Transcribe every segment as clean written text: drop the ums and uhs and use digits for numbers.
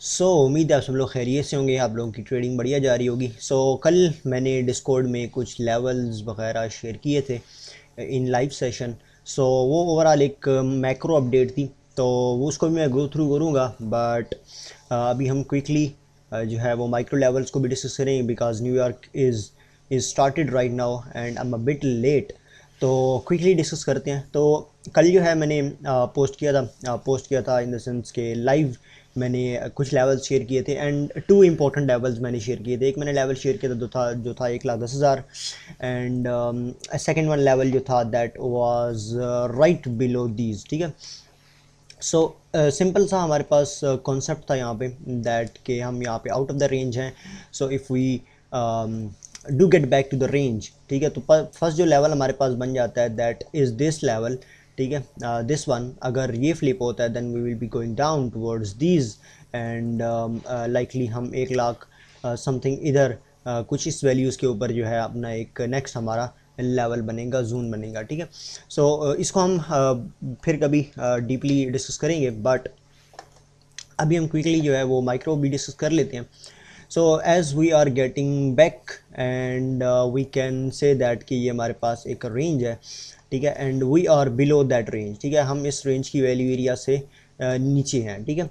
उम्मीद है आप सब लोग खैरियत से होंगे, आप लोगों की ट्रेडिंग बढ़िया जा रही होगी। कल मैंने डिस्कॉर्ड में कुछ लेवल्स वगैरह शेयर किए थे इन लाइव सेशन। वो ओवरऑल एक मैक्रो अपडेट थी, तो वो उसको भी मैं गो थ्रू करूँगा। बट अभी हम क्विकली जो है वो माइक्रो लेवल्स को भी डिस्कस करेंगे, because New York is started right now and I am a bit late. तो क्विकली डिस्कस करते हैं। तो कल जो है मैंने पोस्ट किया था इन द सेंस के लाइव मैंने कुछ लेवल्स शेयर किए थे, एंड टू इम्पोर्टेंट लेवल्स मैंने शेयर किए थे। एक मैंने लेवल शेयर किया था जो था 1,10,000, एंड सेकेंड वन लेवल जो था that was right below these. ठीक है। सिंपल सा हमारे पास कॉन्सेप्ट था यहाँ पे, दैट कि हम यहाँ पे आउट ऑफ द रेंज हैं। If we do get back to the range, ठीक है, तो फर्स्ट जो लेवल हमारे पास बन जाता है दैट इज़ दिस लेवल। ठीक है, दिस वन अगर ये फ्लिप होता है then we will be going down towards these, and likely हम 1 लाख समथिंग इधर कुछ इस वैल्यूज़ के ऊपर जो है अपना एक नेक्स्ट हमारा लेवल बनेगा, जोन बनेगा। ठीक है। इसको हम फिर कभी डीपली डिस्कस करेंगे, बट अभी हम क्विकली जो है वो माइक्रो भी डिस्कस कर लेते हैं। As we are getting back, and we can say that कि ये हमारे पास एक रेंज है। ठीक है, and we are below that range. ठीक है, हम इस रेंज की वैल्यू एरिया से नीचे हैं। ठीक है।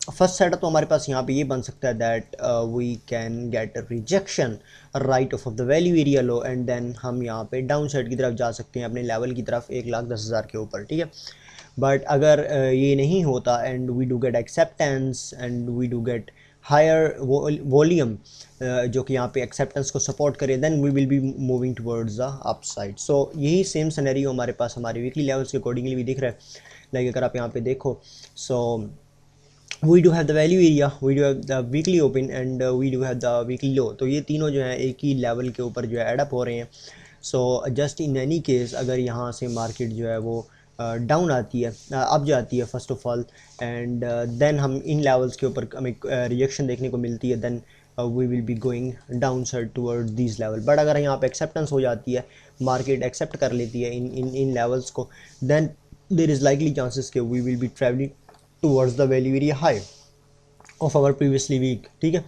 फर्स्ट सेटअप तो हमारे पास यहाँ पे ये बन सकता है that we can get rejection right of the value area low, and then हम यहाँ पे डाउन साइड की तरफ जा सकते हैं अपने लेवल की तरफ 1,10,000 के ऊपर। ठीक है। बट अगर ये नहीं होता and we do get acceptance and we do get higher volume जो कि यहाँ पे एक्सेप्टेंस को सपोर्ट करे, then we will be moving towards the up side. यही सेम सिनेरियो हमारे पास हमारे वीकली लेवल्स के अकॉर्डिंगली भी दिख रहा है। लाइक अगर आप यहाँ पे देखो, so we do have the value area, we do have the weekly open, and we do have the weekly low. तो ये तीनों जो है एक ही लेवल के ऊपर जो है एडअप हो रहे हैं। जस्ट इन एनी केस अगर यहाँ से मार्केट जो है वो डाउन आती है, अप जाती है first of all, and then हम इन लेवल्स के ऊपर हमें रिजेक्शन देखने को मिलती है, then we will be going down side toward these level. But अगर यहाँ पे एक्सेप्टेंस हो जाती है, मार्केट एक्सेप्ट कर लेती है इन लेवल्स को, then there is likely chances कि we will be travelling towards the value area high of our previously week. ठीक है।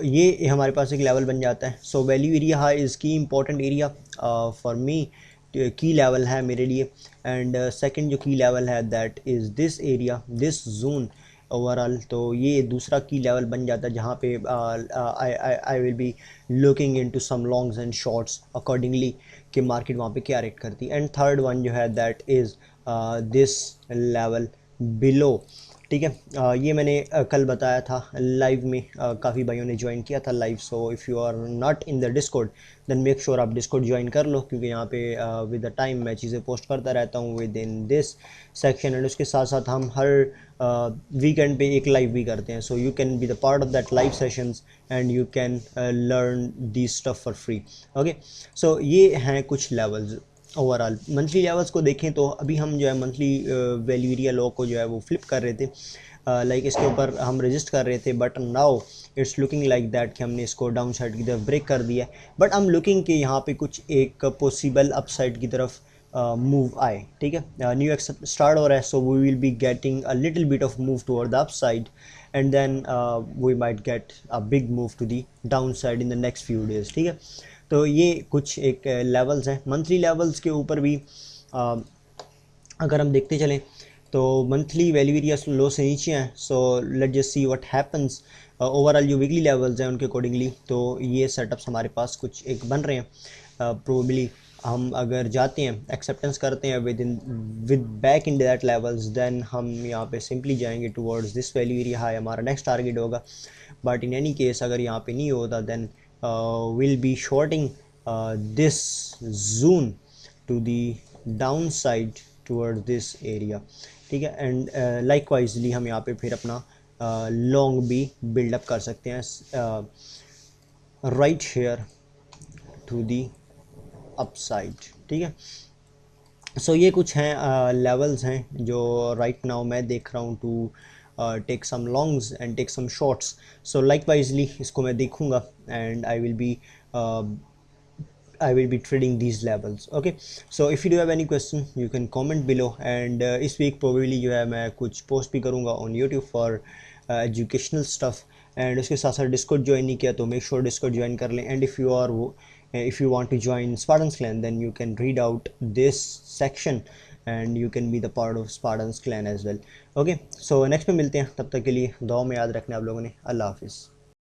ये हमारे पास एक लेवल बन जाता है। वैल्यू एरिया हाई इज़ की इंपॉर्टेंट एरिया फॉर मी, की लेवल है मेरे लिए। एंड सेकंड जो की लेवल है that is this area, this zone overall. तो ये दूसरा की लेवल बन जाता है जहाँ पे I will be looking into some longs and shorts accordingly कि मार्केट वहाँ पे क्या रेट करती है। एंड थर्ड वन जो है that is this level below. ठीक है। ये मैंने कल बताया था लाइव में, काफ़ी भाइयों ने ज्वाइन किया था live. If you are not in the Discord then make sure आप डिस्कॉर्ड ज्वाइन कर लो, क्योंकि यहाँ पे विद द टाइम मैं चीज़ें पोस्ट करता रहता हूँ with in this section. And उसके साथ साथ हम हर वीकेंड पे एक लाइव भी करते हैं, you can be the part of that live sessions and you can learn the stuff for free. Okay. ये हैं कुछ लेवल्स। ओवरऑल मंथली लेवल्स को देखें तो अभी हम जो है मंथली वैल्यू एरिया लो को जो है वो फ्लिप कर रहे थे, लाइक इसके ऊपर हम रजिस्ट कर रहे थे, but now it's looking like that कि हमने इसको डाउन साइड की तरफ ब्रेक कर दिया है। बट आई एम लुकिंग कि यहाँ पे कुछ एक पॉसिबल अप साइड की तरफ मूव आए। ठीक है, न्यू एक्स स्टार्ट हो रहा है, we will be getting a little bit of move toward the up side, and then we might get a big move to the down side in the next few days. ठीक है। तो ये कुछ एक levels हैं monthly levels के ऊपर भी। अगर हम देखते चलें तो मंथली वैल्यू एरिया लो से नीचे हैं, let just see what happens. Overall जो वीकली लेवल्स हैं उनके अकॉर्डिंगली तो ये सेटअप्स हमारे पास कुछ एक बन रहे हैं। प्रोबेबली हम अगर जाते हैं एक्सेप्टेंस करते हैं with back in that levels, then हम यहाँ पे सिंपली जाएंगे towards this value area high, हमारा नेक्स्ट टारगेट होगा। बट इन एनी केस अगर यहाँ पे नहीं होता then will be shorting this zone to the down side towards this area. ठीक है। एंड लाइकवाइजली हम यहाँ पे फिर अपना लॉन्ग भी बिल्डअप कर सकते हैं right share to the upside. ठीक है। ये कुछ हैं लेवल्स हैं जो राइट नाउ मैं देख रहा हूँ to take some longs and take some shorts. Likewisely इसको मैं देखूँगा and I will be I will be trading these levels. Okay, so if you do have any question you can comment below, and इस week probably जो है मैं कुछ post भी करूँगा on YouTube for educational stuff, and उसके साथ साथ Discord join नहीं किया तो make sure Discord join कर लें, and if you want to join Spartans clan then you can read out this section and you can be the part of Spartans clan as well. Okay, so next में मिलते हैं, तब तक के लिए दुआ में याद रखना आप लोगों ने। अल्लाह हाफिज़।